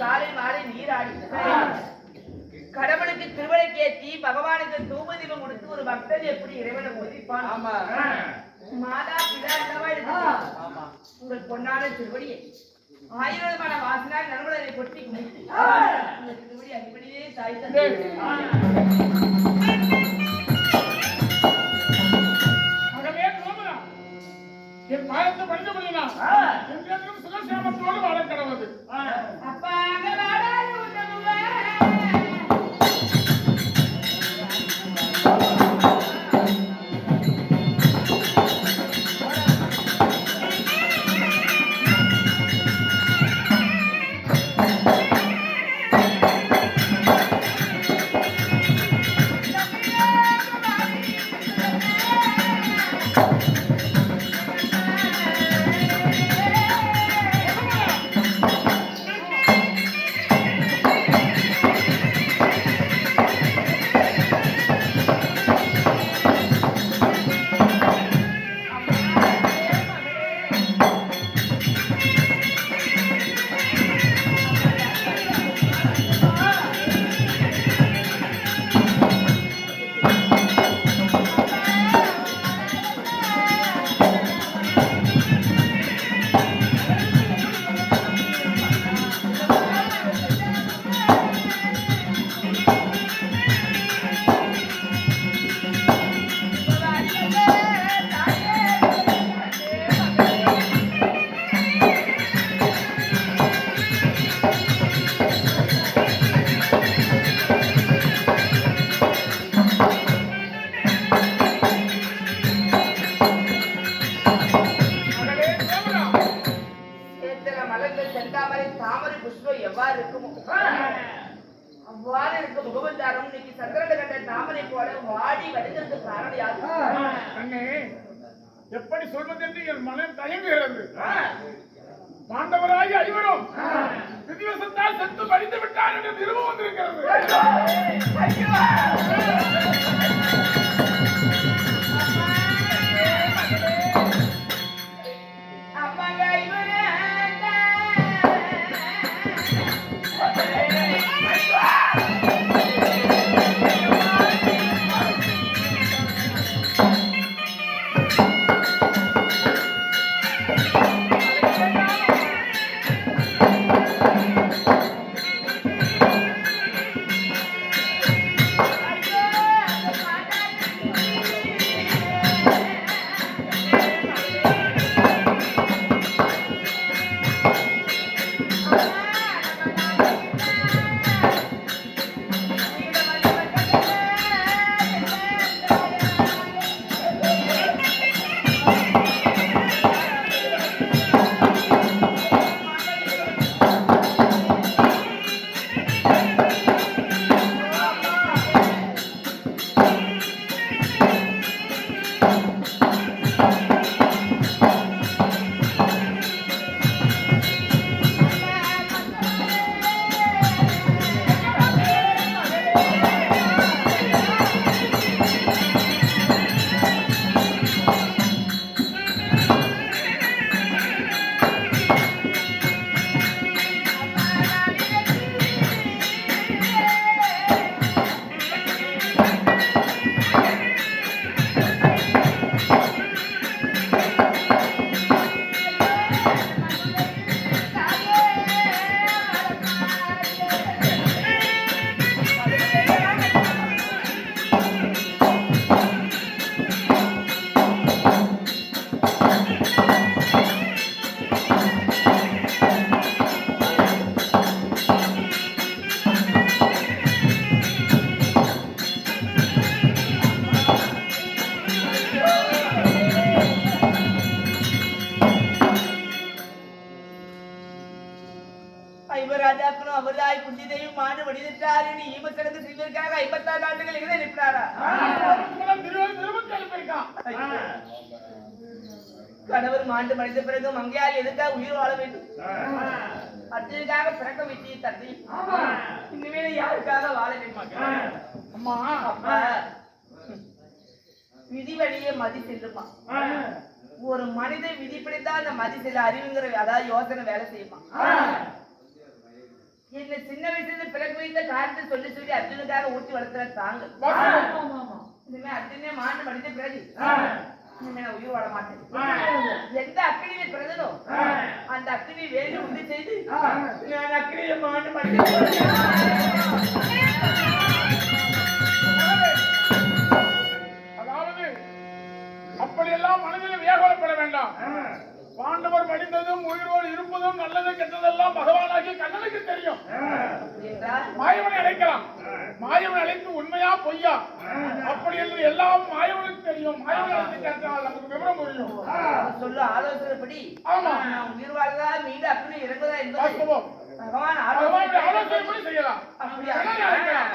காலை மாலை நீராடி கடவுளுக்கு திருவிளக்கேற்றி பகவானுக்கு தூபதீபம் கொடுத்து ஒரு பக்தன் எப்படி இறைவனை ஒதிப்பான்? ஆமா. மாதா பிதா உங்கள் பொன்னான திருவடியை 1000 விதமான வாசனால் நறுமணத்தை கொட்டி குடித்து உங்கள் திருவடி அடிப்படையே தாய் தந்தை என் பாயத்தை படிக்க முடியுமா? எங்கேயும் சுகசேமத்தோடு வாழ கடவுது. அப்பா அங்க வாடாது உதவுவே அவ்வாறு இருக்க முகவந்தாரம் இன்னைக்கு சந்திரனை கண்ட தாமரை போல வாடி வடிந்தது காரணம் எப்படி சொல்வது என்று என் மனம் தயங்குகிறது. பாண்டவராகி ஐவரும் விதிவசத்தால் செத்து மடிந்து விட்டார் என்று நிறுவ வந்திருக்கிறது. ராஜாக்களும் அவர்தாய் குந்திதையும் மாண்டு வடிதிட்டாரு நீ ஈமக்கடந்து செய்வதற்காக 56 ஆண்டுகள் இங்கே நிற்கிறாரா? கணவர் மாண்டு மடிந்த பிறகு மங்கையால் எதுக்காக உயிர் வாழ வேண்டும்? அடுத்ததுக்காக பிறக்க வைத்திய தந்தை இனிமேல் யாருக்காக வாழ வேண்டும்? அம்மா அப்பா விதி வழியே மதி செல்லுமா? ஒரு மனித விதிப்படிதான் அந்த மதி செல்ல அறிவுங்கிற அதாவது யோசனை வேலை செய்யுமா? என்ன சின்ன வயசுல பிறகு வைத்த காரணத்தை சொல்லி சொல்லி அர்ஜுனுக்காக ஊட்டி வளர்த்துற தாங்க இனிமே அர்ஜுனே மாண்டு மடித்த பிறகு இனிமே நான் உயிர் வாழ மாட்டேன் எந்த அக்கினியை பிறந்ததோ அந்த அக்கினி வேலை உண்டு செய்து நான் அக்கினியை மாண்டு மடித்த அதாவது அப்படியெல்லாம் மனதில் வியாபாரப்பட வேண்டாம். பாண்டவர் மடிந்ததும் உயிரோடு இருப்பதும் நல்லது கெட்டதெல்லாம் பகவானாகிய கண்ணனுக்கு தெரியும். மாயவனை அழைக்கலாம். மாயவனை அழைத்து உண்மையா பொய்யா அப்படி என்று எல்லாம் மாயவனுக்கு தெரியும். மாயவனை அழைத்து கேட்டால் நமக்கு விவரம் புரியும். சொல்ல ஆலோசனைப்படி ஆமா நான் உயிர் வாழ்வதா மீது அப்படி இறங்குவதா என்பது வாஸ்தவம். பகவான் ஆலோசனைப்படி செய்யலாம். அப்படியா அழைக்கலாம்.